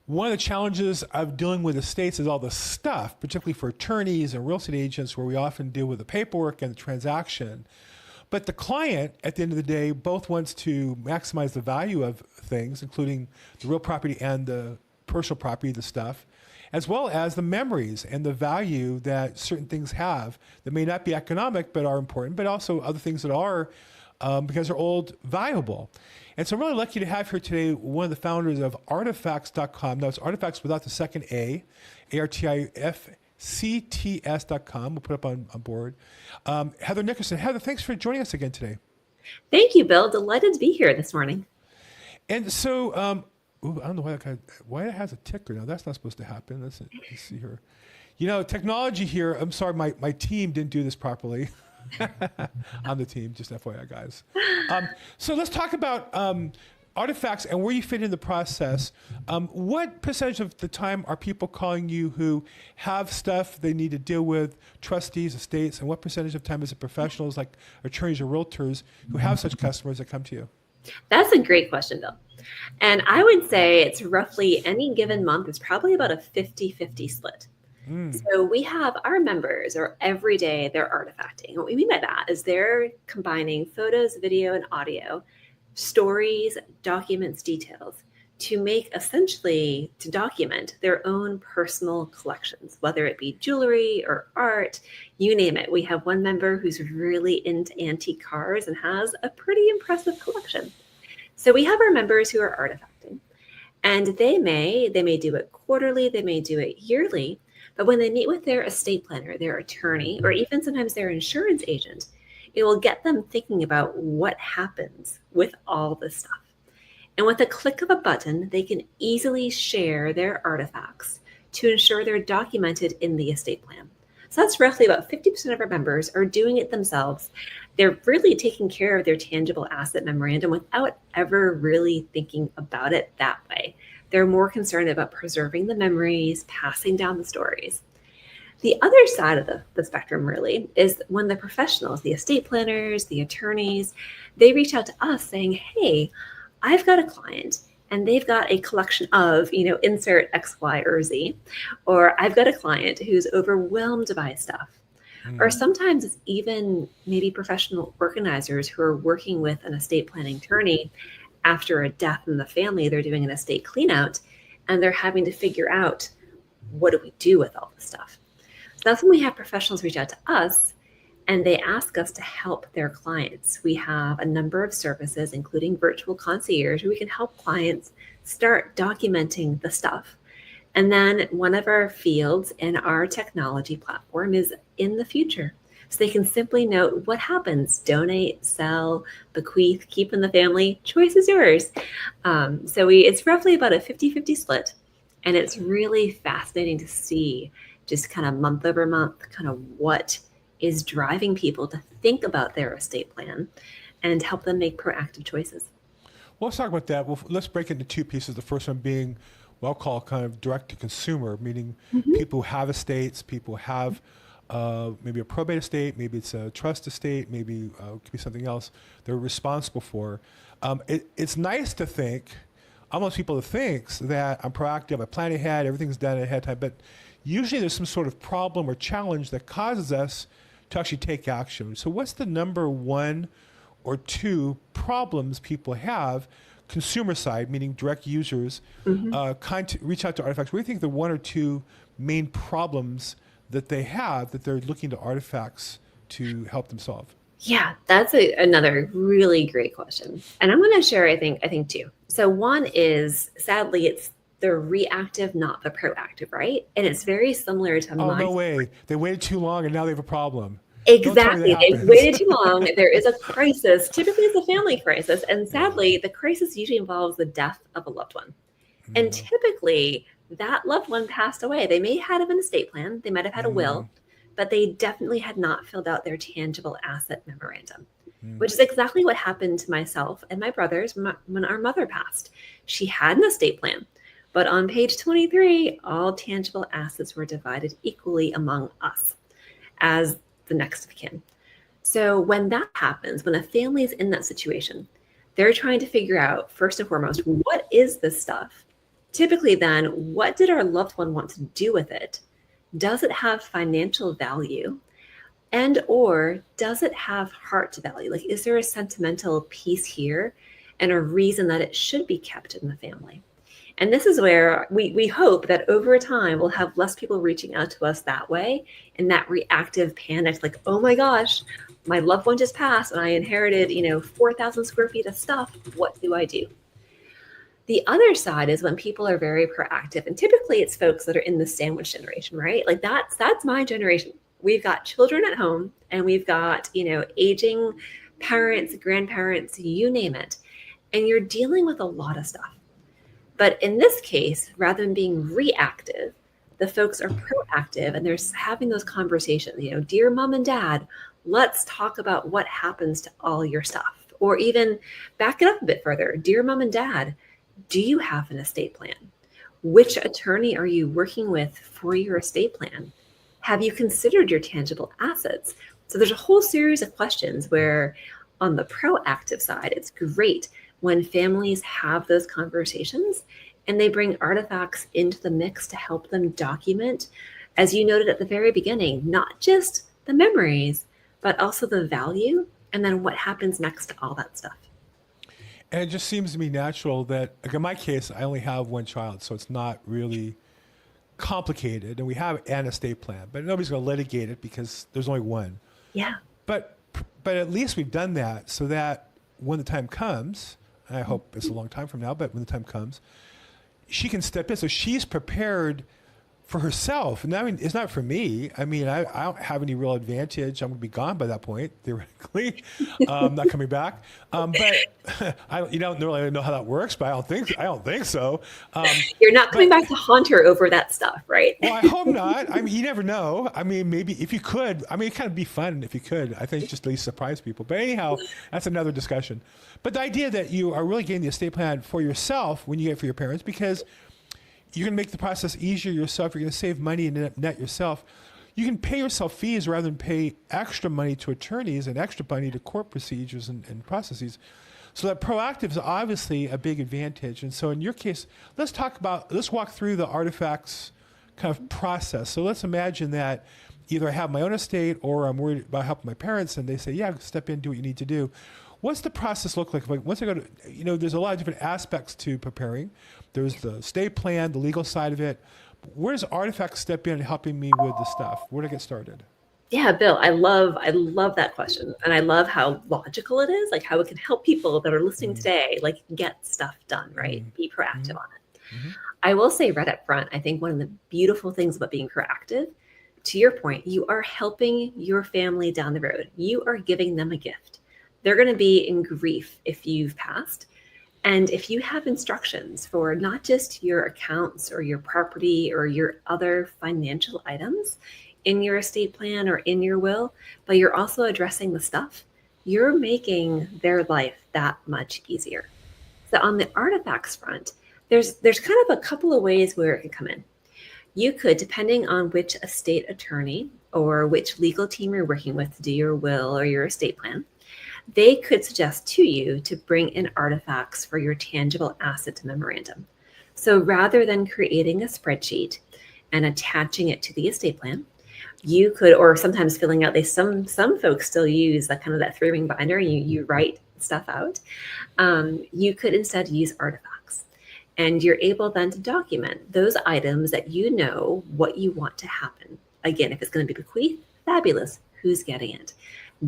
one of the challenges of dealing with estates is all the stuff, particularly for attorneys and real estate agents, where we often deal with the paperwork and the transaction. But the client, at the end of the day, both wants to maximize the value of things, including the real property and the personal property, the stuff, as well as the memories and the value that certain things have that may not be economic but are important, but also other things that are, because they're old, valuable. And so I'm really lucky to have here today one of the founders of Artifacts.com. Now it's Artifacts without the second A, ARTIFCTS.com. We'll put up on board. Heather Nickerson. Heather, thanks for joining us again today. Thank you, Bill. Delighted to be here this morning. And so, I don't know why it has a ticker now. That's not supposed to happen. Let's see here. Technology here, I'm sorry, my team didn't do this properly. I'm the team, just FYI, guys. So let's talk about Artifacts and where you fit in the process. What percentage of the time are people calling you who have stuff they need to deal with, trustees, estates, and what percentage of time is it professionals like attorneys or realtors who have such customers that come to you? That's a great question, Bill. And I would say it's roughly any given month is probably about a 50-50 split. So we have our members are every day they're artifacting. What we mean by that is they're combining photos, video, and audio, stories, documents, details to document their own personal collections, whether it be jewelry or art, you name it. We have one member who's really into antique cars and has a pretty impressive collection. So we have our members who are artifacting, and they may do it quarterly, they may do it yearly. But when they meet with their estate planner, their attorney, or even sometimes their insurance agent, it will get them thinking about what happens with all this stuff. And with a click of a button, they can easily share their artifacts to ensure they're documented in the estate plan. So that's roughly about 50% of our members are doing it themselves. They're really taking care of their tangible asset memorandum without ever really thinking about it that way. They're more concerned about preserving the memories, passing down the stories. The other side of the spectrum really is when the professionals, the estate planners, the attorneys, they reach out to us saying, hey, I've got a client and they've got a collection of, insert X, Y, or Z, or I've got a client who's overwhelmed by stuff. Or sometimes it's even maybe professional organizers who are working with an estate planning attorney after a death in the family. They're doing an estate cleanout and they're having to figure out, what do we do with all this stuff? So that's when we have professionals reach out to us and they ask us to help their clients. We have a number of services, including virtual concierge, where we can help clients start documenting the stuff. And then one of our fields in our technology platform is in the future. So they can simply note what happens: donate, sell, bequeath, keep in the family. Choice is yours. It's roughly about a 50-50 split. And it's really fascinating to see just kind of month over month, kind of what is driving people to think about their estate plan and help them make proactive choices. Well, let's talk about that. Well, let's break it into two pieces. The first one being what I'll call kind of direct to consumer, meaning people who have estates, people who have maybe a probate estate, maybe it's a trust estate, maybe it could be something else they're responsible for. It's nice to think, almost people to think that I'm proactive, I plan ahead, everything's done ahead of time, but usually there's some sort of problem or challenge that causes us to actually take action. So what's the number one or two problems people have, consumer side, meaning direct users, reach out to Artifacts? What do you think the one or two main problems that they have that they're looking to Artifacts to help them solve? Yeah, that's another really great question. And I'm going to share, I think two. So one is, sadly, it's the reactive, not the proactive, right? And it's very similar to Oh, no way. They waited too long and now they have a problem. Exactly. They've waited too long. There is a crisis. Typically, it's a family crisis. And sadly, the crisis usually involves the death of a loved one. And typically, that loved one passed away. They may have an estate plan. They might have had a will, but they definitely had not filled out their tangible asset memorandum, which is exactly what happened to myself and my brothers when our mother passed. She had an estate plan, but on page 23, all tangible assets were divided equally among us as the next of kin. So when that happens, when a family is in that situation, they're trying to figure out, first and foremost, what is this stuff? Typically then, what did our loved one want to do with it? Does it have financial value? And or does it have heart value? Like, is there a sentimental piece here and a reason that it should be kept in the family? And this is where we hope that over time we'll have less people reaching out to us that way, and that reactive panic, like, oh my gosh, my loved one just passed and I inherited, 4,000 square feet of stuff. What do I do? The other side is when people are very proactive, and typically it's folks that are in the sandwich generation, right? Like that's my generation. We've got children at home and we've got, aging parents, grandparents, you name it. And you're dealing with a lot of stuff. But in this case, rather than being reactive, the folks are proactive and they're having those conversations, dear mom and dad, let's talk about what happens to all your stuff. Or even back it up a bit further. Dear mom and dad, do you have an estate plan? Which attorney are you working with for your estate plan? Have you considered your tangible assets? So there's a whole series of questions where on the proactive side, it's great when families have those conversations and they bring artifacts into the mix to help them document, as you noted at the very beginning, not just the memories, but also the value and then what happens next to all that stuff. And it just seems to me natural that, like in my case, I only have one child, so it's not really complicated. And we have an estate plan, but nobody's going to litigate it because there's only one. Yeah. But at least we've done that so that when the time comes, and I hope it's a long time from now, but when the time comes, she can step in. So she's prepared for herself. And I mean, it's not for me. I mean, I don't have any real advantage. I'm going to be gone by that point, theoretically. Not coming back. But you don't really know how that works, but I don't think so. You're not coming back to haunt her over that stuff, right? Well, I hope not. I mean, you never know. I mean, maybe if you could, I mean, it'd kind of be fun if you could. I think just at least surprise people. But anyhow, that's another discussion. But the idea that you are really getting the estate plan for yourself when you get it for your parents, because you're going to make the process easier yourself. You're going to save money and net yourself. You can pay yourself fees rather than pay extra money to attorneys and extra money to court procedures and processes. So that proactive is obviously a big advantage. And so in your case, let's walk through the Artifacts kind of process. So let's imagine that either I have my own estate or I'm worried about helping my parents and they say, yeah, step in, do what you need to do. What's the process look like? Like once I go to, there's a lot of different aspects to preparing. There's the estate plan, the legal side of it. Where does Artifacts step in helping me with the stuff? Where do I get started? Yeah, Bill, I love that question. And I love how logical it is, like how it can help people that are listening today, like get stuff done, right? Be proactive on it. I will say right up front, I think one of the beautiful things about being proactive, to your point, you are helping your family down the road. You are giving them a gift. They're going to be in grief if you've passed. And if you have instructions for not just your accounts or your property or your other financial items in your estate plan or in your will, but you're also addressing the stuff, you're making their life that much easier. So on the artifacts front, there's kind of a couple of ways where it can come in. You could, depending on which estate attorney or which legal team you're working with to do your will or your estate plan, they could suggest to you to bring in artifacts for your tangible asset memorandum. So rather than creating a spreadsheet and attaching it to the estate plan, you could, or sometimes filling out, some folks still use that kind of that 3-ring binder, you write stuff out. You could instead use artifacts. And you're able then to document those items that you know what you want to happen. Again, if it's going to be bequeath, fabulous. Who's getting it?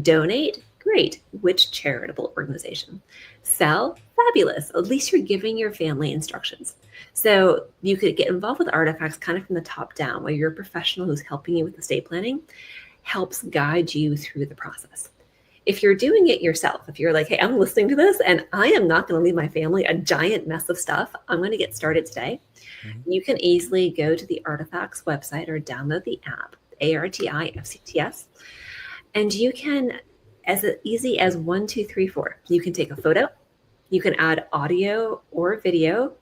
Donate, great. Which charitable organization? Sell, fabulous. At least you're giving your family instructions. So you could get involved with artifacts kind of from the top down, where you're a professional who's helping you with estate planning, helps guide you through the process. If you're doing it yourself, if you're like, hey, I'm listening to this and I am not going to leave my family a giant mess of stuff, I'm going to get started today. You can easily go to the Artifacts website or download the app, Artifcts, and you can, as easy as 1, 2, 3, 4, you can take a photo, you can add audio or video,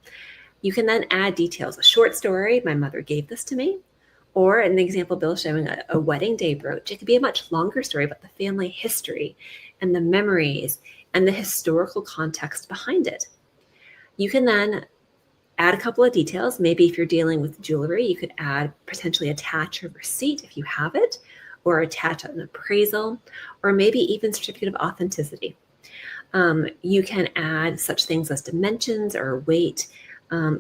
you can then add details, a short story, my mother gave this to me, or an example, Bill, showing a wedding day brooch. It could be a much longer story about the family history and the memories and the historical context behind it. You can then Add a couple of details. Maybe if you're dealing with jewelry, you could potentially attach a receipt if you have it, or attach an appraisal, or maybe even certificate of authenticity. You can add such things as dimensions or weight,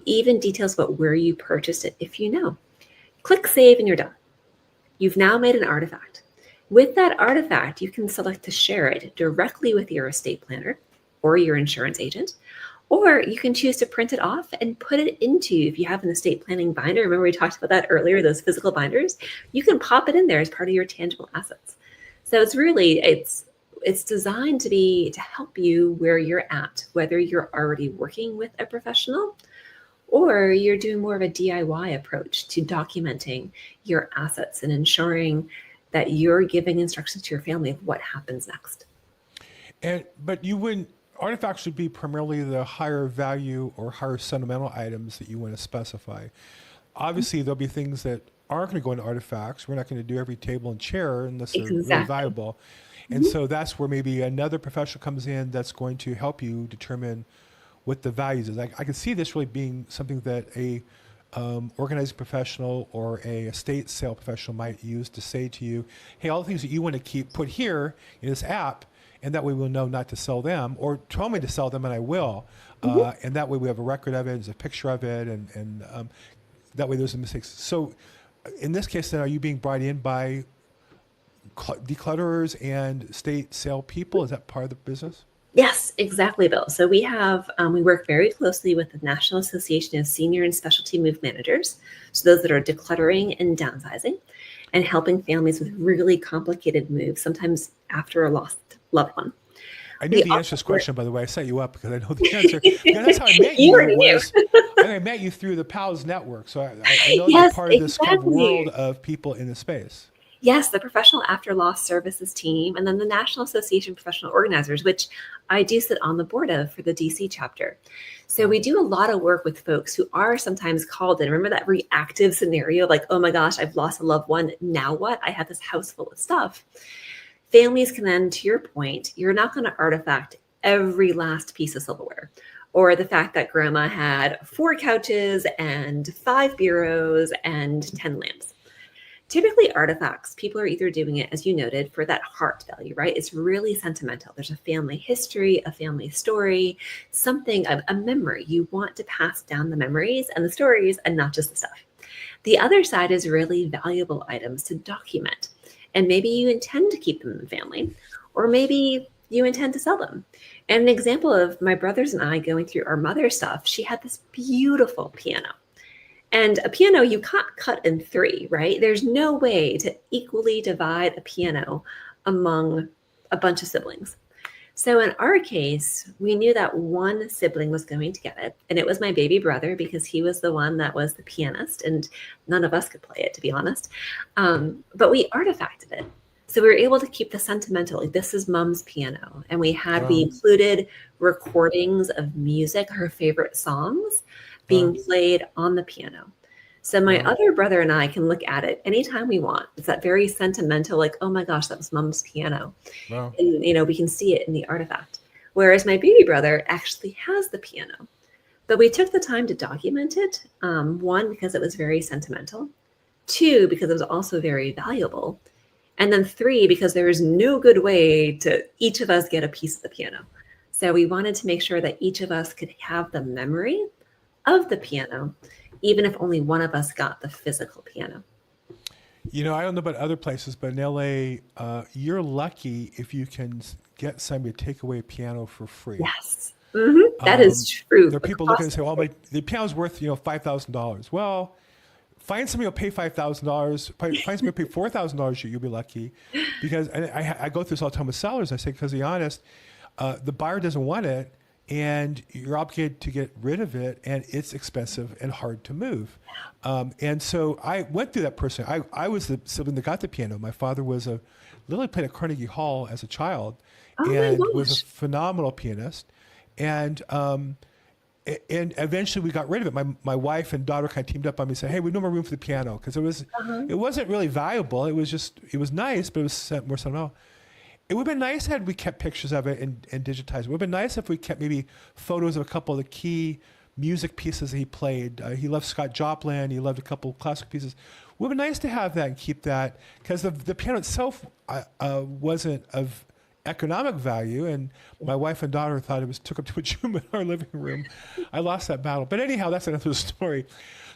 even details about where you purchased it if you know. Click save and you're done. You've now made an artifact. With that artifact, you can select to share it directly with your estate planner or your insurance agent, or you can choose to print it off and put it into, if you have an estate planning binder, remember we talked about that earlier, those physical binders, you can pop it in there as part of your tangible assets. So it's designed to help you where you're at, whether you're already working with a professional or you're doing more of a DIY approach to documenting your assets and ensuring that you're giving instructions to your family of what happens next. But artifacts would be primarily the higher value or higher sentimental items that you want to specify. Obviously, there'll be things that aren't going to go into artifacts. We're not going to do every table and chair unless they're really valuable. And so that's where maybe another professional comes in that's going to help you determine what the values is. I can see this really being something that a organizing professional or a estate sale professional might use to say to you, hey, all the things that you want to keep, put here in this app, and that way we'll know not to sell them, or tell me to sell them and I will. And that way we have a record of it, there's a picture of it, and that way there's no mistakes. So in this case then, are you being brought in by declutterers and estate sale people? Is that part of the business? Yes, exactly, Bill. So we work very closely with the National Association of Senior and Specialty Move Managers, so those that are decluttering and downsizing, and helping families with really complicated moves, sometimes after a lost loved one. I knew the answer to this question, by the way. I set you up because I know the answer. That's how I met you. Already knew. I met you through the PALS network, so I know you're part of this kind of world of people in the space. Yes, the Professional After Loss Services team, and then the National Association of Professional Organizers, which I do sit on the board of for the DC chapter. So we do a lot of work with folks who are sometimes called in. Remember that reactive scenario, like, oh my gosh, I've lost a loved one. Now what? I have this house full of stuff. Families can then, to your point, you're not going to artifact every last piece of silverware, or the fact that grandma had 4 couches and 5 bureaus and 10 lamps. Typically artifacts, people are either doing it, as you noted, for that heart value, right? It's really sentimental. There's a family history, a family story, something, a memory. You want to pass down the memories and the stories and not just the stuff. The other side is really valuable items to document. And maybe you intend to keep them in the family, or maybe you intend to sell them. And an example of my brothers and I going through our mother's stuff, she had this beautiful piano. And a piano you can't cut in 3, right? There's no way to equally divide a piano among a bunch of siblings. So in our case, we knew that one sibling was going to get it. And it was my baby brother, because he was the one that was the pianist and none of us could play it, to be honest. But we artifacted it. So we were able to keep the sentimental, like, this is mom's piano. And we included recordings of music, her favorite songs, being played on the piano. So my other brother and I can look at it anytime we want. It's that very sentimental, like, oh my gosh, that was mom's piano. Wow. And, we can see it in the artifact. Whereas my baby brother actually has the piano. But we took the time to document it. 1, because it was very sentimental. 2, because it was also very valuable. And then 3, because there is no good way to each of us get a piece of the piano. So we wanted to make sure that each of us could have the memory of the piano, even if only one of us got the physical piano. I don't know about other places, but in LA, you're lucky if you can get somebody to take away a piano for free. Yes, that is true. There are people looking and say, well, the piano's worth, $5,000. Well, find somebody who'll pay $5,000, find somebody who'll pay $4,000, you'll be lucky. Because I go through this all the time with sellers. I say, because to be honest, the buyer doesn't want it, and you're obligated to get rid of it, and it's expensive and hard to move. And so I went through that person. I was the sibling that got the piano. My father literally played at Carnegie Hall as a child, and was a phenomenal pianist. And eventually we got rid of it. My wife and daughter kind of teamed up on me and said, hey, we have no more room for the piano, because it wasn't really valuable. It was nice, but it was more sentimental. It would have been nice had we kept pictures of it and digitized it. It would have been nice if we kept maybe photos of a couple of the key music pieces that he played. He loved Scott Joplin. He loved a couple of classic pieces. It would be nice to have that and keep that, because the piano itself wasn't of economic value, and my wife and daughter thought it took up too much room in our living room. I lost that battle, but anyhow, that's another story.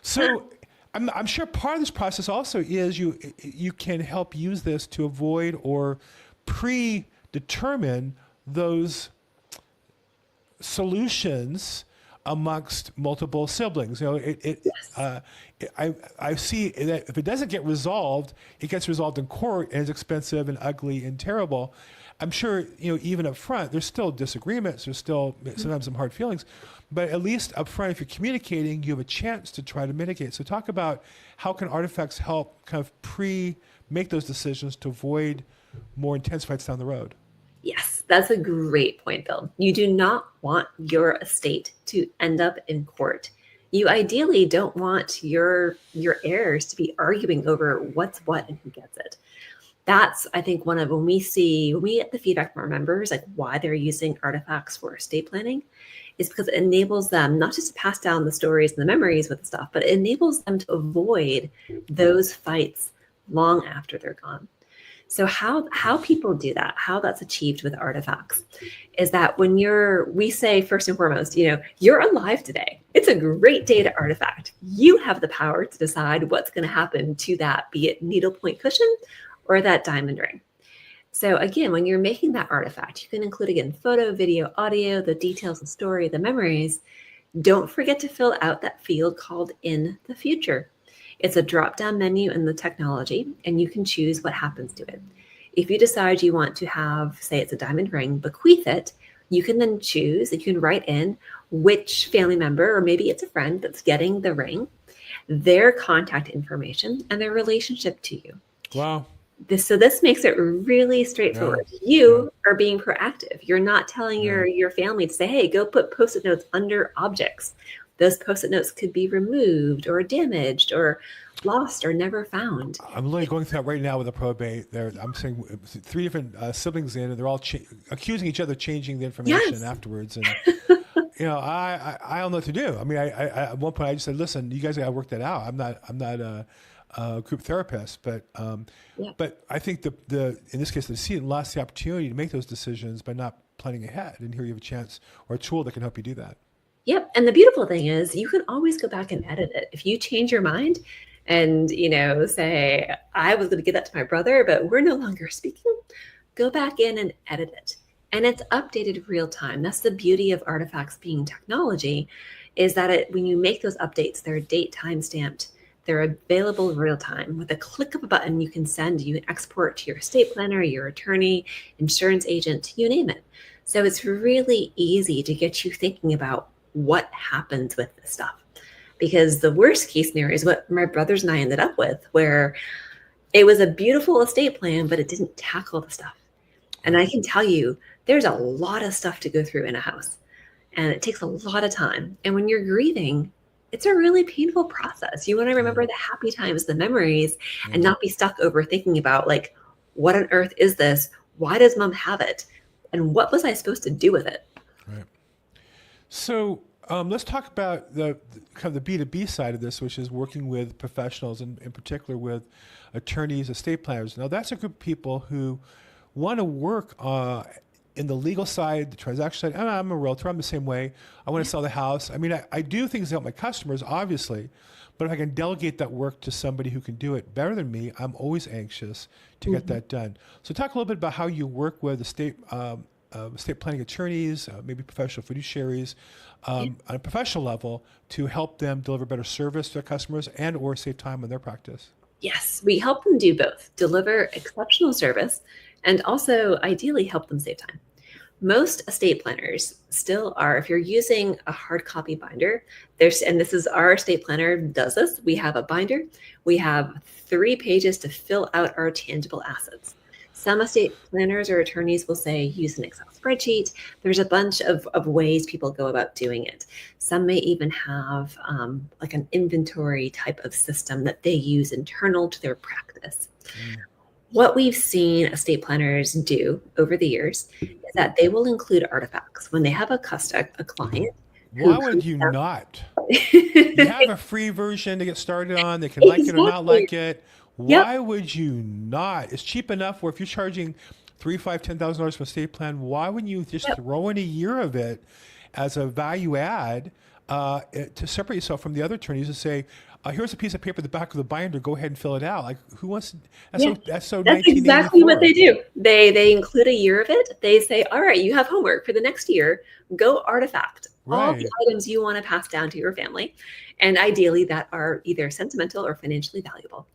So I'm sure part of this process also is you can help use this to avoid or predetermine those solutions amongst multiple siblings. I see that if it doesn't get resolved, it gets resolved in court and is expensive and ugly and terrible. I'm sure, even up front, there's still disagreements. There's still sometimes some hard feelings, but at least up front, if you're communicating, you have a chance to try to mitigate. So talk about how can Artifacts help kind of make those decisions to avoid more intense fights down the road. Yes, that's a great point, Bill. You do not want your estate to end up in court. You ideally don't want your heirs to be arguing over what's what and who gets it. That's, I think, when we get the feedback from our members, like why they're using Artifacts for estate planning, is because it enables them not just to pass down the stories and the memories with the stuff, but it enables them to avoid those fights long after they're gone. So how people do that, how that's achieved with Artifacts, is that when we say first and foremost, you're alive today. It's a great day to artifact. You have the power to decide what's going to happen to that, be it needlepoint cushion or that diamond ring. So again, when you're making that artifact, you can include, again, photo, video, audio, the details, the story, the memories. Don't forget to fill out that field called in the future. It's a drop-down menu in the technology, and you can choose what happens to it. If you decide you want to have, say it's a diamond ring, bequeath it, you can then choose, you can write in which family member, or maybe it's a friend that's getting the ring, their contact information, and their relationship to you. Wow. This makes it really straightforward. You are being proactive. You're not telling your family to say, hey, go put Post-it notes under objects. Those Post-it notes could be removed or damaged or lost or never found. I'm literally going through that right now with a probate. I'm saying 3 different siblings in, and they're all accusing each other of changing the information afterwards. And I don't know what to do. I mean, I at one point I just said, listen, you guys got to work that out. I'm not a group therapist, but I think in this case the decedent lost the opportunity to make those decisions by not planning ahead. And here you have a chance or a tool that can help you do that. Yep. And the beautiful thing is you can always go back and edit it. If you change your mind and, say, I was going to give that to my brother, but we're no longer speaking, go back in and edit it. And it's updated real time. That's the beauty of Artifacts being technology, is that when you make those updates, they're date time stamped. They're available real time. With a click of a button, you can export to your estate planner, your attorney, insurance agent, you name it. So it's really easy to get you thinking about what happens with this stuff. Because the worst case scenario is what my brothers and I ended up with, where it was a beautiful estate plan, but it didn't tackle the stuff. And I can tell you, there's a lot of stuff to go through in a house, and it takes a lot of time. And when you're grieving, it's a really painful process. You want to remember the happy times, the memories, and not be stuck overthinking about, like, what on earth is this? Why does mom have it? And what was I supposed to do with it? Right. So let's talk about the kind of the B2B side of this, which is working with professionals, and in particular with attorneys, estate planners. Now, that's a group of people who want to work in the legal side, the transaction side. I'm a realtor. I'm the same way. I want to sell the house. I mean, I do things to help my customers, obviously, but if I can delegate that work to somebody who can do it better than me, I'm always anxious to get that done. So talk a little bit about how you work with estate planning attorneys, maybe professional fiduciaries, on a professional level to help them deliver better service to their customers and or save time in their practice. Yes, we help them do both, deliver exceptional service and also ideally help them save time. Most estate planners still are, if you're using a hard copy binder, and this is our estate planner does this, we have a binder, we have 3 pages to fill out our tangible assets. Some estate planners or attorneys will say use an Excel spreadsheet. There's a bunch of ways people go about doing it. Some may even have like an inventory type of system that they use internal to their practice. What we've seen estate planners do over the years is that they will include Artifacts. When they have a client Why would you not? You have a free version to get started on. They can like it or not Exactly. like it. Yep. Why would you not? It's cheap enough where if you're charging three, $5, $10,000 for a estate plan, why wouldn't you just Yep. throw in a year of it as a value add to separate yourself from the other attorneys and say, here's a piece of paper at the back of the binder. Go ahead and fill it out. Like who wants? To, Yeah. that's so That's exactly what 1984. they do. They include a year of it. They say, all right, you have homework for the next year. Go artifact all the Right. items you want to pass down to your family. And ideally that are either sentimental or financially valuable.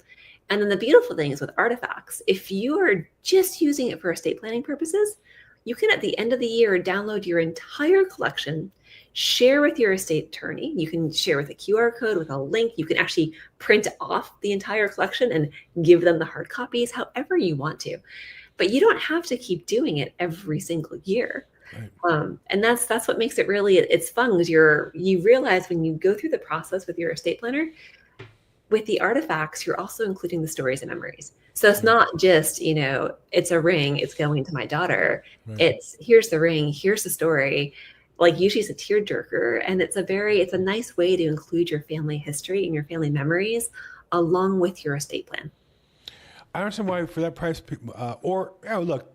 And then the beautiful thing is with artifacts, if you are just using it for estate planning purposes, you can at the end of the year download your entire collection, share with your estate attorney. You can share with a QR code, with a link. You can actually print off the entire collection and give them the hard copies, however you want to. But you don't have to keep doing it every single year. Right. And that's what makes it really, it's fun because you realize when you go through the process with your estate planner, with the artifacts, you're also including the stories and memories. So it's Right. not just, it's a ring, it's going to my daughter. Right. It's here's the ring, here's the story. Like usually it's a tearjerker. And it's a nice way to include your family history and your family memories along with your estate plan. I don't understand why for that price, look,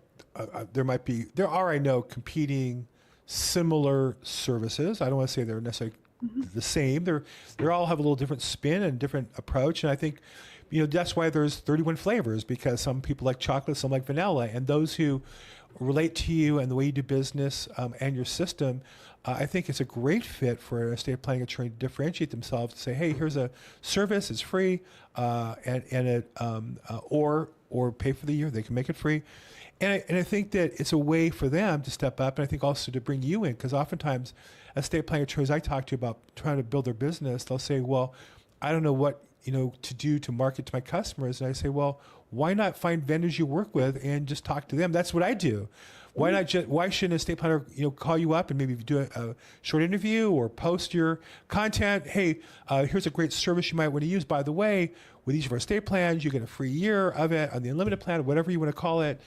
there are, I know, competing similar services. I don't want to say they're necessarily the same. They all have a little different spin and different approach. And I think, that's why there's 31 flavors, because some people like chocolate, some like vanilla, and those who relate to you and the way you do business and your system, I think it's a great fit for an estate planning attorney to differentiate themselves, to say, hey, here's a service, it's free, or pay for the year, they can make it free. And I think that it's a way for them to step up, and I think also to bring you in, because oftentimes estate planning attorneys I talk to about trying to build their business, they'll say, well, I don't know what to do to market to my customers. And I say, well, why not find vendors you work with and just talk to them? That's what I do. Why shouldn't a estate planner call you up and maybe do a short interview or post your content? Hey, here's a great service you might want to use. By the way, with each of our estate plans, you get a free year of it on the unlimited plan, whatever you want to call it.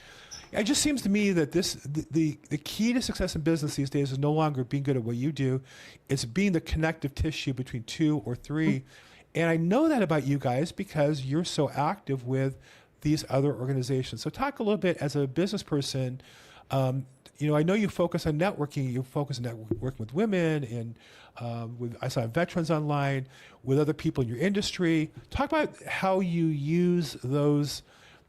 It just seems to me that the key to success in business these days is no longer being good at what you do. It's being the connective tissue between two or three. And I know that about you guys because you're so active with these other organizations. So talk a little bit as a business person. I know you focus on networking. You focus on networking with women and I saw veterans online, with other people in your industry. Talk about how you use those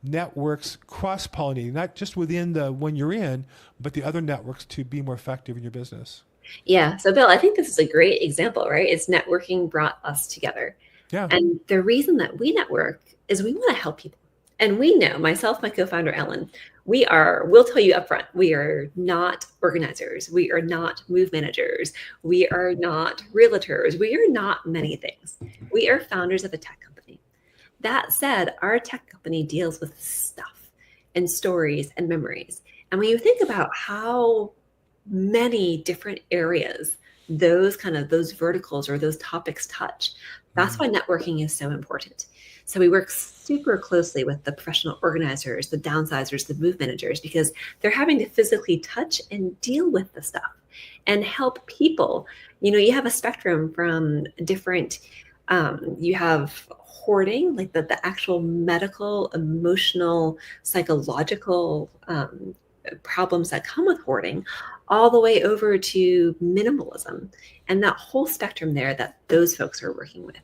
networks cross-pollinating, not just within the one you're in, but the other networks to be more effective in your business. Yeah. So Bill, I think this is a great example, right? It's networking brought us together. Yeah. And the reason that we network is we want to help people. And we know, myself, my co-founder, Ellen, we'll tell you upfront, we are not organizers. We are not move managers. We are not realtors. We are not many things. We are founders of a tech company. That said, our tech company deals with stuff and stories and memories. And when you think about how many different areas those verticals or those topics touch, that's why networking is so important. So we work super closely with the professional organizers, the downsizers, the move managers, because they're having to physically touch and deal with the stuff and help people. You have a spectrum from different, you have hoarding, like the actual medical, emotional, psychological problems that come with hoarding, all the way over to minimalism and that whole spectrum there that those folks are working with.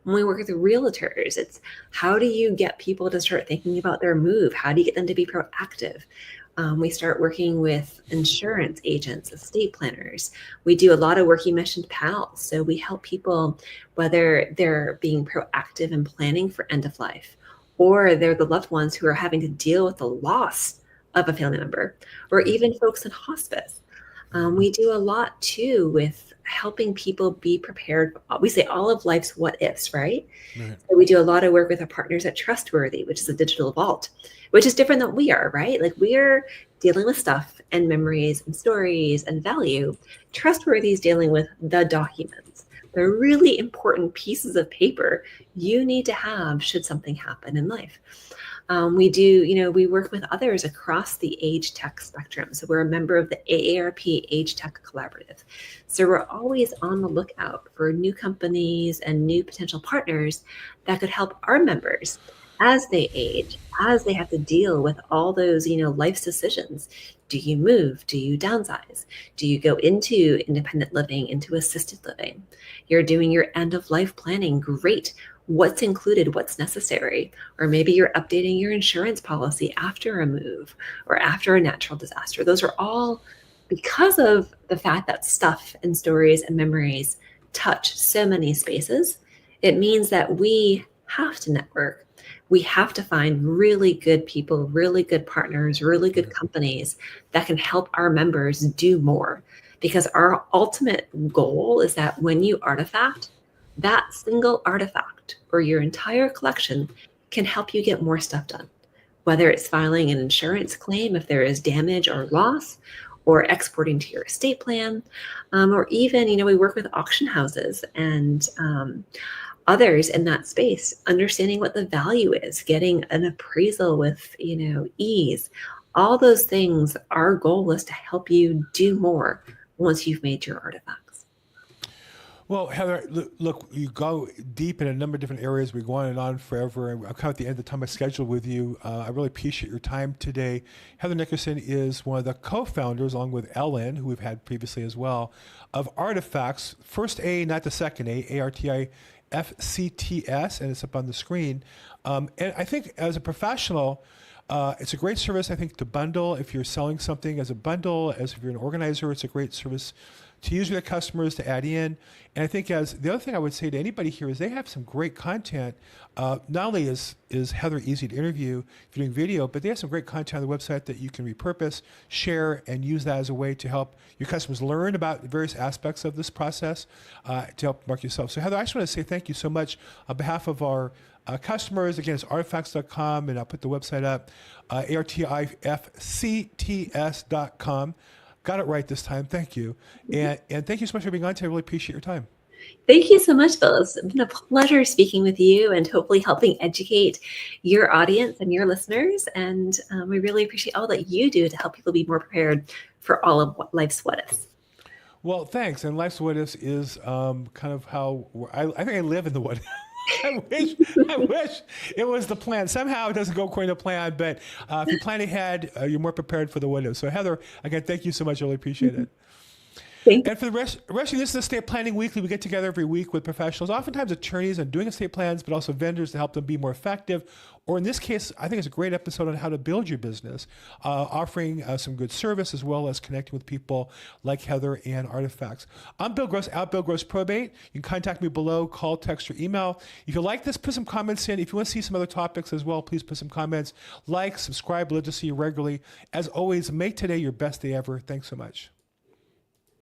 When we work with realtors, it's how do you get people to start thinking about their move? How do you get them to be proactive? We start working with insurance agents, estate planners. We do a lot of work, you mentioned pals. So we help people, whether they're being proactive and planning for end of life, or they're the loved ones who are having to deal with the loss of a family member, or even folks in hospice. We do a lot too with helping people be prepared. We say all of life's what ifs, right? Right. So we do a lot of work with our partners at Trustworthy, which is a digital vault, which is different than we are, right? Like we're dealing with stuff and memories and stories and value. Trustworthy is dealing with the documents, the really important pieces of paper you need to have should something happen in life. We work with others across the age tech spectrum. So we're a member of the AARP Age Tech Collaborative. So we're always on the lookout for new companies and new potential partners that could help our members as they age, as they have to deal with all those, life's decisions. Do you move? Do you downsize? Do you go into independent living, into assisted living? You're doing your end of life planning. Great. What's included? What's necessary? Or maybe you're updating your insurance policy after a move or after a natural disaster. Those are all because of the fact that stuff and stories and memories touch so many spaces. It means that we have to network. We have to find really good people, really good partners, really good companies that can help our members do more. Because our ultimate goal is that when you artifact, that single artifact or your entire collection can help you get more stuff done. Whether it's filing an insurance claim if there is damage or loss, or exporting to your estate plan, or even, we work with auction houses and others in that space, understanding what the value is, getting an appraisal with, ease. All those things, our goal is to help you do more once you've made your artifacts. Well, Heather, look, you go deep in a number of different areas. We go on and on forever, and I'm kind of at the end of the time I scheduled with you. I really appreciate your time today. Heather Nickerson is one of the co-founders, along with Ellen, who we've had previously as well, of Artifcts. First A, not the second A, ARTIFCTS, and it's up on the screen. And I think as a professional, it's a great service, I think, to bundle. If you're selling something as a bundle, as if you're an organizer, it's a great service to use with your customers, to add in. And I think as the other thing I would say to anybody here is they have some great content. Not only is Heather easy to interview if you're doing video, but they have some great content on the website that you can repurpose, share, and use that as a way to help your customers learn about various aspects of this process to help market yourself. So Heather, I just want to say thank you so much on behalf of our customers. Again, it's artifacts.com, and I'll put the website up, artifcts.com. Got it right this time. Thank you. And thank you so much for being on today. I really appreciate your time. Thank you so much, Phil. It's been a pleasure speaking with you and hopefully helping educate your audience and your listeners. And we really appreciate all that you do to help people be more prepared for all of life's what ifs. Well, thanks. And life's what ifs is kind of how I think I live in the what. I wish it was the plan. Somehow it doesn't go according to plan, but if you plan ahead, you're more prepared for the what if. So Heather, again, thank you so much. I really appreciate it. And for the rest of this is Estate Planning Weekly. We get together every week with professionals, oftentimes attorneys on doing estate plans, but also vendors to help them be more effective. Or in this case, I think it's a great episode on how to build your business, offering some good service as well as connecting with people like Heather and Artifacts. I'm Bill Gross, at Bill Gross Probate. You can contact me below, call, text, or email. If you like this, put some comments in. If you want to see some other topics as well, please put some comments. Like, subscribe, love to see you regularly. As always, make today your best day ever. Thanks so much.